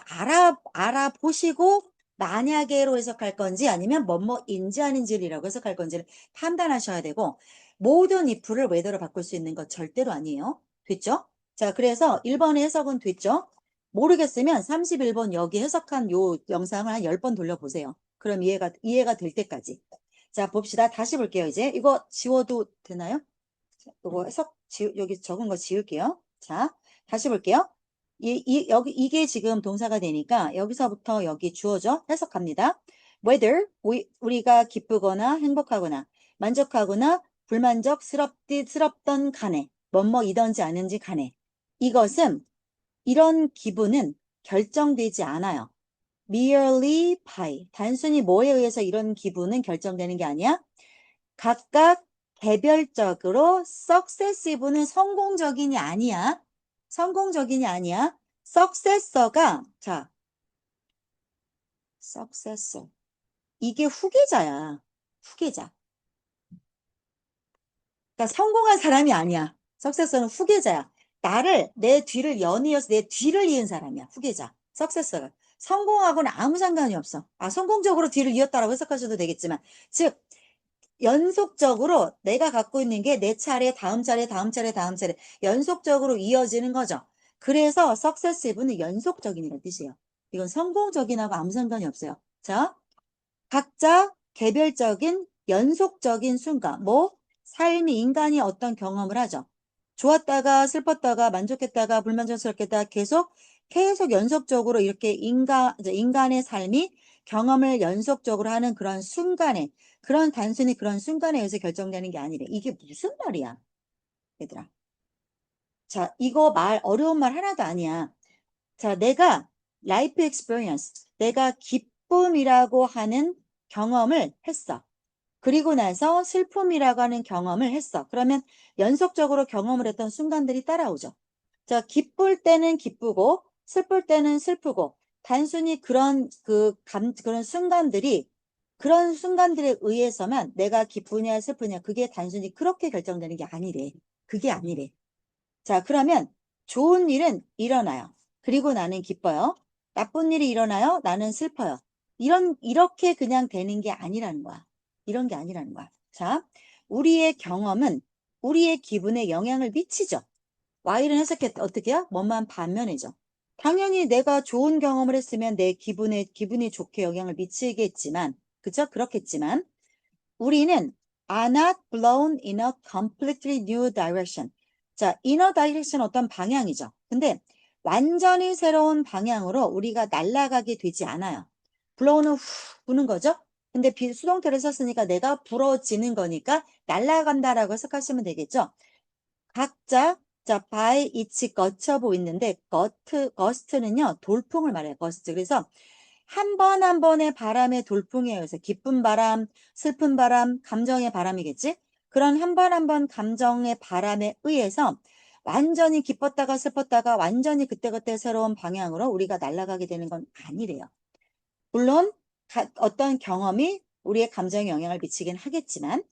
알아보시고 만약에로 해석할 건지 아니면 뭐뭐인지 아닌지라고 해석할 건지를 판단하셔야 되고 모든 if를 whether로 바꿀 수 있는 것 절대로 아니에요. 됐죠? 자, 그래서 1번의 해석은 됐죠? 모르겠으면 31번 여기 해석한 요 영상을 한 10번 돌려보세요. 그럼 이해가 될 때까지. 자, 봅시다. 다시 볼게요, 이제. 이거 지워도 되나요? 이거 여기 적은 거 지울게요. 자, 다시 볼게요. 여기, 이게 지금 동사가 되니까 여기서부터 여기 주어져 해석합니다. whether, 우리가 기쁘거나 행복하거나 만족하거나 불만족스럽던 간에, 뭐뭐이던지 아닌지 간에. 이것은, 이런 기분은 결정되지 않아요. merely by. 단순히 뭐에 의해서 이런 기분은 결정되는 게 아니야? 각각 개별적으로 successive는 성공적인이 아니야. 성공적인이 아니야. successor가 자, successor. 이게 후계자야. 후계자. 그러니까 성공한 사람이 아니야. successor는 후계자야. 내 뒤를 연이어서 내 뒤를 이은 사람이야. 후계자. successor가. 성공하고는 아무 상관이 없어. 성공적으로 뒤를 이었다라고 해석하셔도 되겠지만, 즉 연속적으로 내가 갖고 있는 게 내 차례, 다음 차례, 다음 차례, 다음 차례 연속적으로 이어지는 거죠. 그래서 successive는 연속적인이라는 뜻이에요. 이건 성공적인하고 아무 상관이 없어요. 자, 각자 개별적인 연속적인 순간, 삶이 인간이 어떤 경험을 하죠. 좋았다가 슬펐다가 만족했다가 불만족스럽겠다 계속 연속적으로 이렇게 인간의 삶이 경험을 연속적으로 하는 그런 순간에 단순히 그런 순간에 의해서 결정되는 게 아니래. 이게 무슨 말이야, 얘들아. 자, 이거 어려운 말 하나도 아니야. 자, 내가 life experience, 내가 기쁨이라고 하는 경험을 했어. 그리고 나서 슬픔이라고 하는 경험을 했어. 그러면 연속적으로 경험을 했던 순간들이 따라오죠. 자, 기쁠 때는 기쁘고 슬플 때는 슬프고 단순히 그런 그런 순간들에 의해서만 내가 기쁘냐 슬프냐 그게 단순히 그렇게 결정되는 게 아니래. 그게 아니래. 자, 그러면 좋은 일은 일어나요. 그리고 나는 기뻐요. 나쁜 일이 일어나요. 나는 슬퍼요. 이렇게 그냥 되는 게 아니라는 거야. 이런 게 아니라는 거야. 자, 우리의 경험은 우리의 기분에 영향을 미치죠. Y는 해석해 어떻게 해요? 뭐만 반면이죠. 당연히 내가 좋은 경험을 했으면 내 기분이 좋게 영향을 미치겠지만, 그죠? 그렇겠지만, 우리는 are not blown in a completely new direction. 자, in a direction 어떤 방향이죠. 근데 완전히 새로운 방향으로 우리가 날아가게 되지 않아요. blow는 후 부는 거죠. 근데 수동태를 썼으니까 내가 불어지는 거니까 날아간다라고 해석하시면 되겠죠. 각자, 자, by each 거쳐 보이는데 gust는요 돌풍을 말해요. gust. 그래서 한 번 한 번의 바람의 돌풍에 의해서 기쁜 바람, 슬픈 바람, 감정의 바람이겠지? 그런 한 번 한 번 감정의 바람에 의해서 완전히 기뻤다가 슬펐다가 완전히 그때그때 새로운 방향으로 우리가 날아가게 되는 건 아니래요. 물론 어떤 경험이 우리의 감정에 영향을 미치긴 하겠지만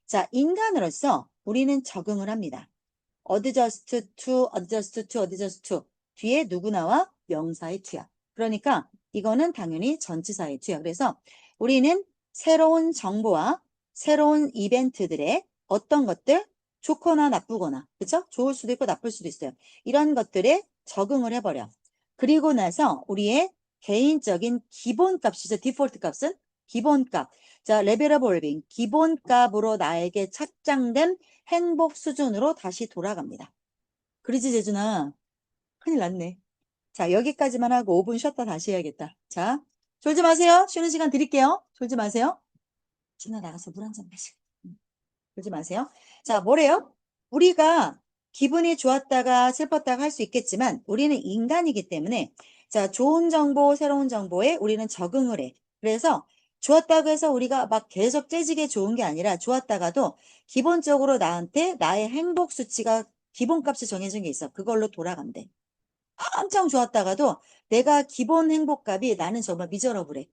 자, 인간으로서 우리는 적응을 합니다. adjust to, adjust to, adjust to. 뒤에 누구 나와? 명사의 to야. 그러니까 이거는 당연히 전치사의 to야. 그래서 우리는 새로운 정보와 새로운 이벤트들의 어떤 것들, 좋거나 나쁘거나, 그쵸? 좋을 수도 있고 나쁠 수도 있어요. 이런 것들에 적응을 해버려. 그리고 나서 우리의 개인적인 기본값이죠. 디폴트 값은 기본값. 자, 레벨 오브 웰빙. 기본값으로 나에게 착장된 행복 수준으로 다시 돌아갑니다. 그러지, 재준아? 큰일 났네. 자, 여기까지만 하고 5분 쉬었다 다시 해야겠다. 자, 졸지 마세요. 쉬는 시간 드릴게요. 졸지 마세요. 준아 나가서 물 한 잔 마시고. 졸지 마세요. 자, 뭐래요? 우리가 기분이 좋았다가 슬펐다가 할 수 있겠지만 우리는 인간이기 때문에 자, 좋은 정보, 새로운 정보에 우리는 적응을 해. 그래서 좋았다고 해서 우리가 막 계속 째지게 좋은 게 아니라 좋았다가도 기본적으로 나한테 나의 행복 수치가 기본값이 정해진 게 있어. 그걸로 돌아간대. 엄청 좋았다가도 내가 기본 행복값이 나는 정말 미저러블해.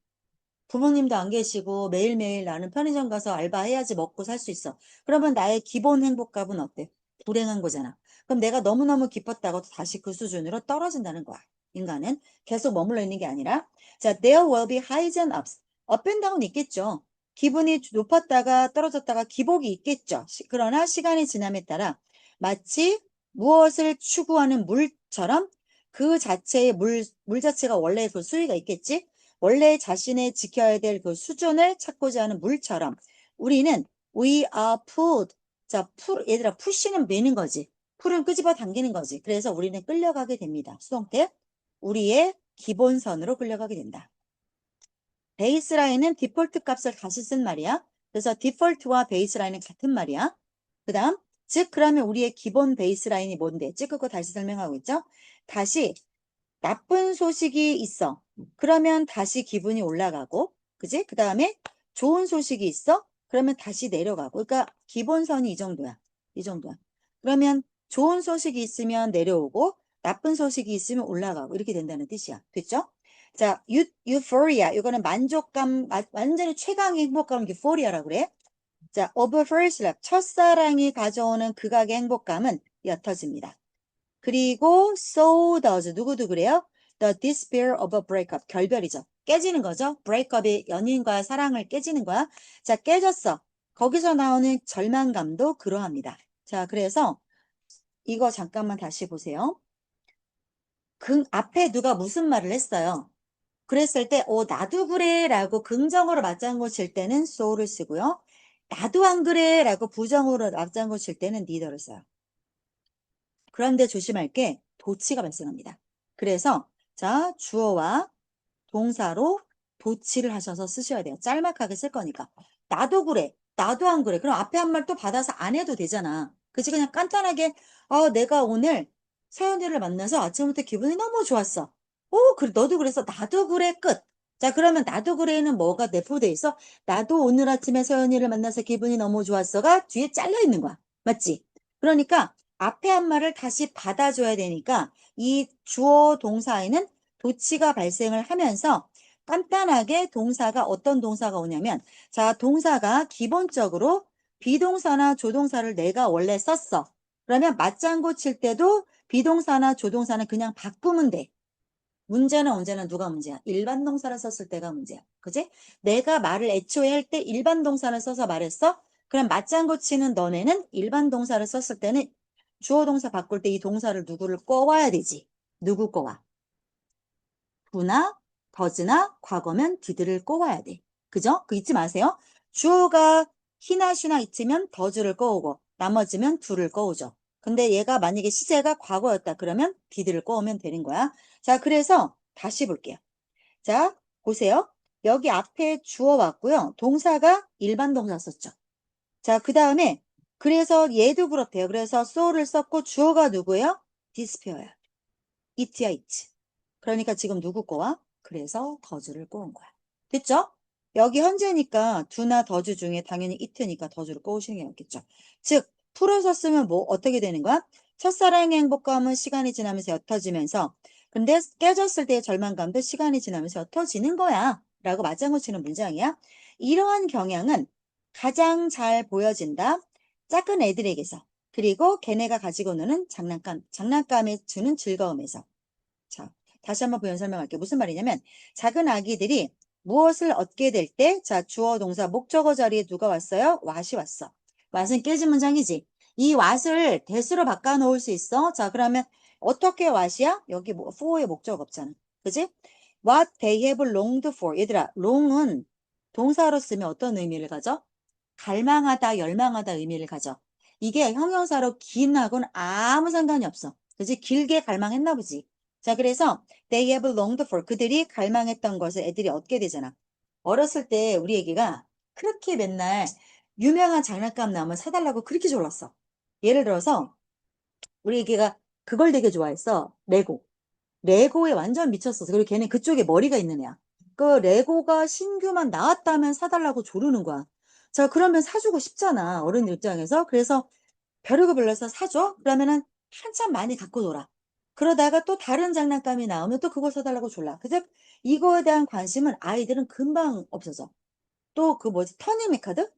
부모님도 안 계시고 매일매일 나는 편의점 가서 알바해야지 먹고 살 수 있어. 그러면 나의 기본 행복값은 어때? 불행한 거잖아. 그럼 내가 너무너무 기뻤다고 다시 그 수준으로 떨어진다는 거야. 인간은 계속 머물러 있는 게 아니라 자, there will be highs and ups. 업 앤 다운 있겠죠. 기분이 높았다가 떨어졌다가 기복이 있겠죠. 그러나 시간이 지남에 따라 마치 무엇을 추구하는 물처럼 그 자체의 물 자체가 원래 그 수위가 있겠지. 원래 자신의 지켜야 될 그 수준을 찾고자 하는 물처럼 우리는 we are pulled. 자, 얘들아, 푸시는 매는 거지. 풀은 끄집어 당기는 거지. 그래서 우리는 끌려가게 됩니다. 수동태. 우리의 기본선으로 끌려가게 된다. 베이스라인은 디폴트 값을 다시 쓴 말이야. 그래서 디폴트와 베이스라인은 같은 말이야. 그 다음, 즉, 그러면 우리의 기본 베이스라인이 뭔데? 찌끄고 다시 설명하고 있죠? 다시 나쁜 소식이 있어. 그러면 다시 기분이 올라가고, 그지? 그 다음에 좋은 소식이 있어. 그러면 다시 내려가고. 그러니까 기본선이 이 정도야. 이 정도야. 그러면 좋은 소식이 있으면 내려오고, 나쁜 소식이 있으면 올라가고, 이렇게 된다는 뜻이야. 됐죠? 자, euphoria. 이거는 만족감, 완전히 최강의 행복감을 euphoria라고 그래. 자, of first love. 첫사랑이 가져오는 극악의 행복감은 옅어집니다. 그리고 so does 누구도 그래요? The despair of a breakup 결별이죠. 깨지는 거죠. breakup이 연인과의 사랑을 깨지는 거야. 자, 깨졌어. 거기서 나오는 절망감도 그러합니다. 자, 그래서 이거 잠깐만 다시 보세요. 그 앞에 누가 무슨 말을 했어요? 그랬을 때, 나도 그래 라고 긍정으로 맞장구 칠 때는 so를 쓰고요. 나도 안 그래 라고 부정으로 맞장구 칠 때는 neither를 써요. 그런데 조심할 게 도치가 발생합니다. 그래서 자, 주어와 동사로 도치를 하셔서 쓰셔야 돼요. 짤막하게 쓸 거니까. 나도 그래. 나도 안 그래. 그럼 앞에 한 말 또 받아서 안 해도 되잖아. 그치? 그냥 간단하게 내가 오늘 서연이를 만나서 아침부터 기분이 너무 좋았어. 그래. 너도 그래서 나도 그래. 끝. 자, 그러면 나도 그래는 뭐가 내포돼 있어? 나도 오늘 아침에 서연이를 만나서 기분이 너무 좋았어가 뒤에 잘려 있는 거야. 맞지? 그러니까 앞에 한 말을 다시 받아줘야 되니까 이 주어 동사에는 도치가 발생을 하면서 간단하게 동사가 어떤 동사가 오냐면 자, 동사가 기본적으로 비동사나 조동사를 내가 원래 썼어. 그러면 맞장구 칠 때도 비동사나 조동사는 그냥 바꾸면 돼. 문제는 언제나 누가 문제야? 일반 동사를 썼을 때가 문제야. 그지? 내가 말을 애초에 할 때 일반 동사를 써서 말했어? 그럼 맞장구 치는 너네는 일반 동사를 썼을 때는 주어 동사 바꿀 때 이 동사를 누구를 꺼와야 되지. 누구 꺼와? do나 does나 과거면 did를 꺼와야 돼. 그죠? 그 잊지 마세요. 주어가 he나 she나 있으면 does를 꺼오고 나머지면 do를 꺼오죠. 근데 얘가 만약에 시제가 과거였다 그러면 did를 꺼오면 되는 거야. 자, 그래서 다시 볼게요. 자, 보세요. 여기 앞에 주어 왔고요. 동사가 일반 동사 썼죠. 자, 그 다음에 그래서 얘도 그렇대요. 그래서 so를 썼고 주어가 누구예요? despaire야. it야 it. 그러니까 지금 누구 거야? 그래서 더주를 꼬은 거야. 됐죠? 여기 현재니까 do나 더주 중에 당연히 it니까 더주를 꼬으시는 게 맞겠죠. 즉 풀어서 쓰면 뭐 어떻게 되는 거야? 첫사랑의 행복감은 시간이 지나면서 옅어지면서 근데 깨졌을 때의 절망감도 시간이 지나면서 옅어지는 거야 라고 맞장구 치는 문장이야. 이러한 경향은 가장 잘 보여진다. 작은 애들에게서. 그리고 걔네가 가지고 노는 장난감에 주는 즐거움에서. 자, 다시 한번 부연 설명할게요. 무슨 말이냐면, 작은 아기들이 무엇을 얻게 될 때, 자, 주어, 동사, 목적어 자리에 누가 왔어요? 왓이 왔어. 왓은 깨진 문장이지. 이 왓을 대수로 바꿔 놓을 수 있어. 자, 그러면 어떻게 왓이야? 여기 뭐, for의 목적 없잖아. 그지? What they have longed for. 얘들아, long은 동사로 쓰면 어떤 의미를 가져? 갈망하다, 열망하다 의미를 가져. 이게 형용사로 긴하고는 아무 상관이 없어. 그지? 길게 갈망했나 보지. 자, 그래서 they have longed for. 그들이 갈망했던 것을 애들이 얻게 되잖아. 어렸을 때 우리 애기가 그렇게 맨날 유명한 장난감 나오면 사달라고 그렇게 졸랐어. 예를 들어서 우리 애기가 그걸 되게 좋아했어. 레고. 레고에 완전 미쳤었어. 그리고 걔는 그쪽에 머리가 있는 애야. 그 레고가 신규만 나왔다면 사달라고 조르는 거야. 자, 그러면 사주고 싶잖아. 어른 입장에서. 그래서 벼르고 불러서 사줘? 그러면은 한참 많이 갖고 놀아. 그러다가 또 다른 장난감이 나오면 또 그걸 사달라고 졸라. 그래서 이거에 대한 관심은 아이들은 금방 없어져. 또 그 뭐지? 터닝메 카드?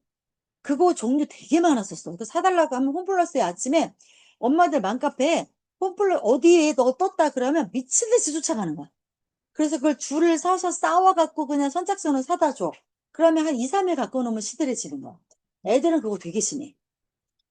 그거 종류 되게 많았었어. 그 사달라고 하면 홈플러스에 아침에 엄마들 맘카페에 홈플러 어디에 너 떴다 그러면 미친 듯이 쫓아가는 거야. 그래서 그걸 줄을 서서 싸워갖고 그냥 선착순을 사다 줘. 그러면 한 2, 3일 갖고 놓으면 시들해지는 거야. 애들은 그거 되게 심해.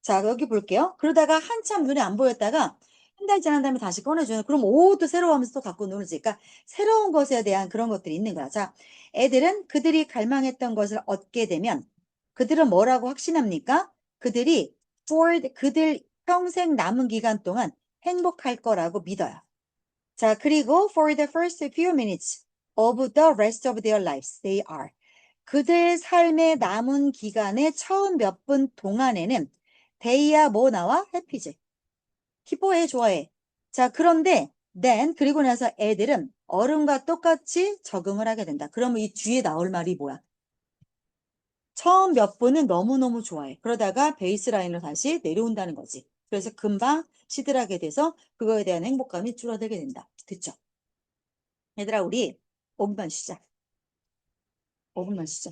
자, 여기 볼게요. 그러다가 한참 눈에 안 보였다가 한 달 지난 다음에 다시 꺼내주는. 그럼 오, 또 새로워하면서 또 갖고 노는 그러니까 새로운 것에 대한 그런 것들이 있는 거야. 자, 애들은 그들이 갈망했던 것을 얻게 되면 그들은 뭐라고 확신합니까? 그들이 그들 평생 남은 기간 동안 행복할 거라고 믿어요. 자, 그리고 for the first few minutes of the rest of their lives, they are. 그들 삶의 남은 기간의 처음 몇 분 동안에는 they야 뭐 나와? happy지. 기뻐해, 좋아해. 자, 그런데 then 그리고 나서 애들은 어른과 똑같이 적응을 하게 된다. 그러면 이 뒤에 나올 말이 뭐야? 처음 몇 분은 너무너무 좋아해. 그러다가 베이스라인으로 다시 내려온다는 거지. 그래서 금방 시들하게 돼서 그거에 대한 행복감이 줄어들게 된다. 됐죠? 얘들아, 우리 5분만 쉬자. 5분만 쉬자.